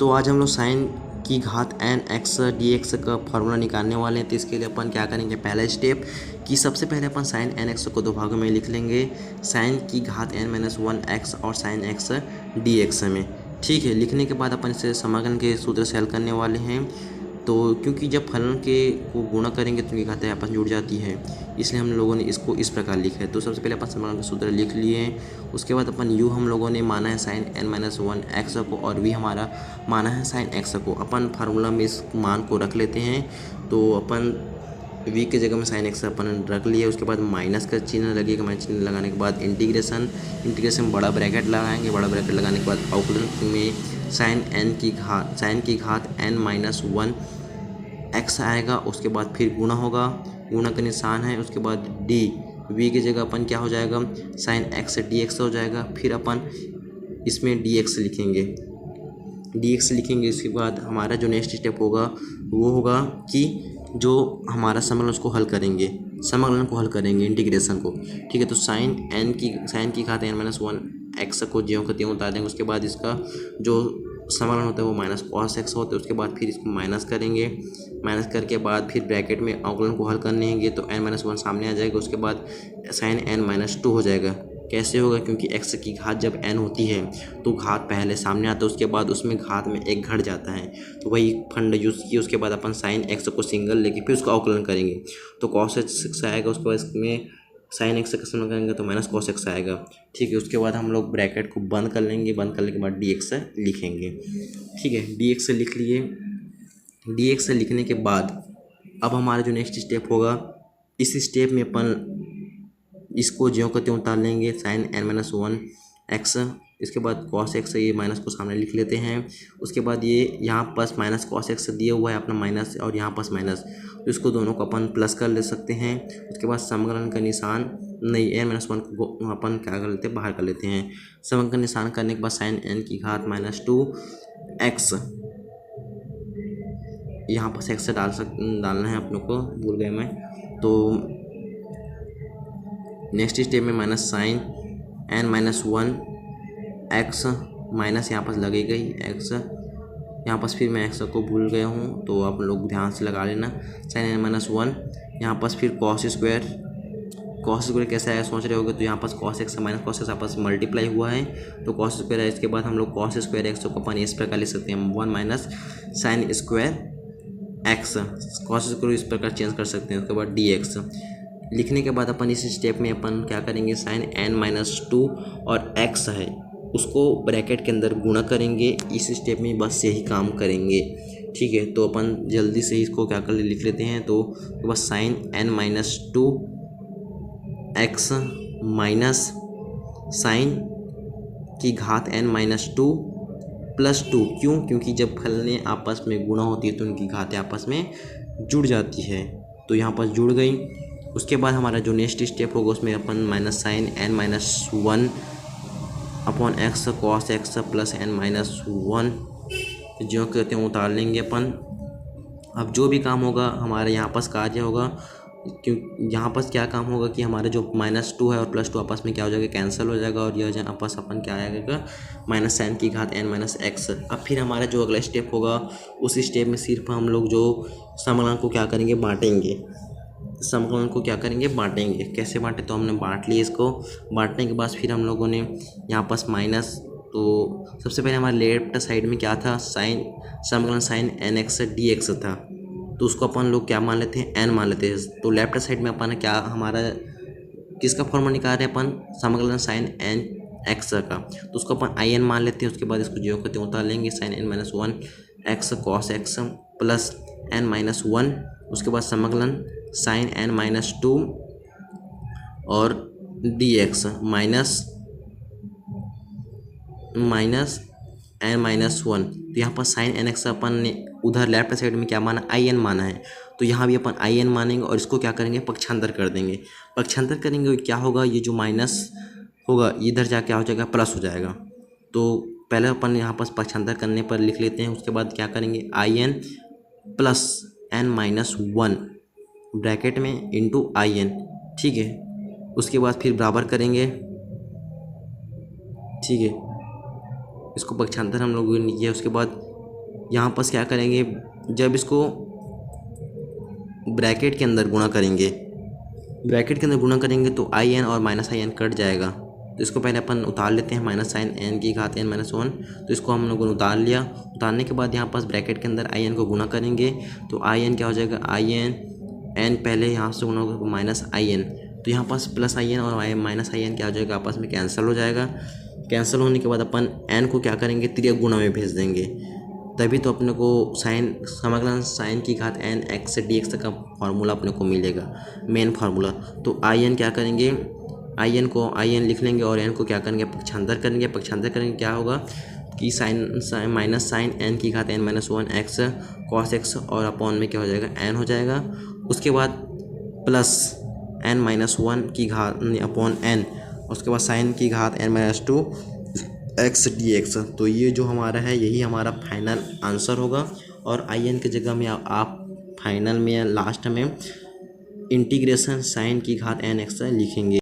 तो आज हम लोग साइन की घात एन एक्स डी एक्स का फार्मूला निकालने वाले हैं। तो इसके लिए अपन क्या करेंगे, पहला स्टेप कि सबसे पहले अपन साइन एन एक्स को दो भागों में लिख लेंगे, साइन की घात एन माइनस वन एक्स और साइन एक्स डी एक्स में। ठीक है, लिखने के बाद अपन इसे समाकलन के सूत्र से हल करने वाले हैं। तो क्योंकि जब फलन के को गुणा करेंगे तो उनकी घातें आपस में जुड़ जाती है, इसलिए हम लोगों ने इसको इस प्रकार लिखा है। तो सबसे पहले अपन समाकलन का सूत्र लिख लिए हैं। उसके बाद अपन यू हम लोगों ने माना है sine n minus one x को, और वी हमारा माना है साइन एक्स को। अपन फार्मूला में इस मान को रख लेते हैं। तो अपन वी के जगह में साइन एक्स अपन रख लिए। उसके बाद माइनस का चिन्ह लगेगा, माइनस चिन्ह लगाने के बाद इंटीग्रेशन में बड़ा ब्रैकेट लगाएंगे। बड़ा ब्रैकेट लगाने के बाद अवकलन में साइन की घात एन माइनस वन एक्स आएगा। उसके बाद फिर गुणा होगा, गुणा का निशान है। उसके बाद डी वी की जगह अपन क्या हो जाएगा, साइन एक्स डी एक्स हो जाएगा। फिर अपन इसमें डी एक्स लिखेंगे। इसके बाद हमारा जो नेक्स्ट स्टेप होगा वो होगा कि जो हमारा समाकलन को हल करेंगे इंटीग्रेशन को। ठीक है, तो साइन की घात एन माइनस वन एक्स को ज्यों का त्यों उतार देंगे। उसके बाद इसका जो समाकलन होता है वो माइनस कॉस एक्स होता है। उसके बाद फिर इसको माइनस करेंगे, माइनस करके बाद फिर ब्रैकेट में अवकलन को हल करने हैं तो एन माइनस वन सामने आ जाएगा। उसके बाद साइन एन माइनस टू हो जाएगा। कैसे होगा, क्योंकि एक्स की घात जब एन होती है तो घात पहले सामने आता है, उसके बाद उसमें घात में एक घट जाता है। तो वही फंड यूज़ किया। उसके बाद अपन साइन एक्स को सिंगल लेके फिर उसको अवकलन करेंगे तो कॉस एक्स आएगा। उसके बाद इसमें साइन एक्स का सम करेंगे तो माइनस कॉस एक्स आएगा। ठीक है, उसके बाद हम लोग ब्रैकेट को बंद कर लेंगे। बंद करने के बाद डी एक्स लिखेंगे। ठीक है, डी एक्स लिख लिए। डी एक्स लिखने के बाद अब हमारा जो नेक्स्ट स्टेप होगा, इस स्टेप में अपन इसको ज्यों का त्यों उतार लेंगे, sine n minus one x. इसके बाद कॉस एक्स, ये माइनस को सामने लिख लेते हैं। उसके बाद ये यहाँ पास माइनस कॉस एक्स दिया हुआ है अपना माइनस, और यहाँ पास माइनस, तो इसको दोनों को अपन प्लस कर ले सकते हैं। उसके बाद समाकलन का निशान नहीं, एन माइनस वन को अपन क्या कर लेते हैं, बाहर कर लेते हैं। समाकलन का निशान करने के बाद साइन एन की घात माइनस टू एक्स, यहाँ पर एक्स डालना है अपनों को, भूल गए मैं। तो नेक्स्ट स्टेप में minus sine n minus one x, minus यहाँ पास लगेगा ही एक्स, यहाँ पास फिर मैं एक्स को भूल गया हूँ तो आप लोग ध्यान से लगा लेना। साइन एन माइनस वन, यहाँ पास फिर कॉस स्क्वायर कैसे आया सोच रहे होगे, तो यहाँ पास cos x minus cos x आपस मल्टीप्लाई हुआ है तो कॉस स्क्वायर है। इसके बाद हम लोग कॉस स्क्वायर एक्स को अपन इस प्रकार लिख सकते हैं, one minus sine square x, cos square इस प्रकार चेंज कर सकते हैं। उसके बाद डी एक्स लिखने के बाद अपन इस स्टेप में अपन क्या करेंगे, साइन एन माइनस टू और एक्स है उसको ब्रैकेट के अंदर गुणा करेंगे। इस स्टेप में बस यही काम करेंगे। ठीक है, तो अपन जल्दी से इसको क्या कर लिख लेते हैं। तो बस sine n minus two x minus sine की घात n minus two plus two. क्यों, क्योंकि जब फलने आपस में गुणा होती है तो उनकी घातें आपस में जुड़ जाती है, तो यहाँ पर जुड़ गई। उसके बाद हमारा जो नेक्स्ट स्टेप होगा उसमें अपन minus sine n minus one upon x cos x plus n minus one जो कहते हैं उतार लेंगे अपन। अब जो भी काम होगा हमारे यहाँ पास कार्य होगा, क्यों यहाँ पास क्या काम होगा कि हमारे जो माइनस टू है और प्लस टू आपस में क्या हो जाएगा, कैंसिल हो जाएगा, और यह आपस अपन क्या आएगा, माइनस साइन की घात एन माइनस एक्स। अब फिर हमारा जो अगला स्टेप होगा उस स्टेप में सिर्फ हम लोग जो समाकलन को क्या करेंगे, बांटेंगे। कैसे बांटे, तो हमने बांट लिए इसको। बांटने के बाद फिर हम लोगों ने यहाँ पास माइनस, तो सबसे पहले हमारे लेफ्ट साइड में क्या था, समाकलन sine n x d x था, तो उसको अपन लोग क्या मान लेते हैं, एन मान लेते हैं। तो लेफ्ट साइड में अपन क्या हमारा किसका फॉर्मूला निकाल रहे हैं अपन, समाकलन साइन एन एक्स का, तो उसको अपन आई एन मान लेते हैं। उसके बाद इसको ज्यों का त्यों उतार लेंगे, sine n minus one x cos x plus n minus one. उसके बाद समाकलन साइन एन माइनस टू और d x minus n minus one. तो यहाँ पर साइन एन एक्स अपन ने उधर लेफ्ट साइड में क्या माना, आई एन माना है, तो यहाँ भी अपन आई एन मानेंगे और इसको क्या करेंगे, पक्षांतर कर देंगे। पक्षांतर करेंगे क्या होगा, ये जो माइनस होगा इधर जाके क्या हो जाएगा, प्लस हो जाएगा। तो पहले अपन यहाँ पर पक्षांतर करने पर लिख लेते हैं। उसके बाद क्या करेंगे, I n plus n minus one bracket में इंटू आई एन। ठीक है, उसके बाद फिर बराबर करेंगे। ठीक है, इसको पक्षांतर हम लोगों ने किया। उसके बाद यहाँ पर क्या करेंगे, जब इसको ब्रैकेट के अंदर गुणा करेंगे, ब्रैकेट के अंदर गुणा करेंगे तो आई एन और माइनस आई एन कट जाएगा। तो इसको पहले अपन उतार लेते हैं, माइनस साइन एन की घात एन माइनस वन। तो इसको हम लोगों ने उतार लिया। उतारने के बाद यहाँ पास ब्रैकेट के अंदर आई एन को गुणा करेंगे तो आई एन क्या हो जाएगा, आई एन एन पहले यहाँ से गुणा होगा माइनस आई एन, तो यहाँ पास प्लस आई एन और माइनस आई एन क्या हो जाएगा, आपस में कैंसिल हो जाएगा। कैंसिल होने के बाद अपन एन को क्या करेंगे, त्रिक गुणा में भेज देंगे, तभी तो अपने को साइन समाकलन साइन की घात एन एक्स से डी एक्स तक का फार्मूला अपने को मिलेगा, मेन फार्मूला। तो आई एन क्या करेंगे, आई एन को आई एन लिख लेंगे और एन को क्या करेंगे, पक्षांतर करेंगे। पक्षांतर करेंगे क्या होगा कि साइन माइनस साइन एन की घात n minus one x cos x और अपॉन में क्या हो जाएगा, एन हो जाएगा। उसके बाद प्लस एन माइनस वन की घात अपॉन एन, उसके बाद साइन की घात n minus two x d x. तो ये जो हमारा है यही हमारा फाइनल आंसर होगा। और आई एन की जगह में आप फाइनल में या लास्ट में इंटीग्रेशन साइन की घात एन एक्स लिखेंगे।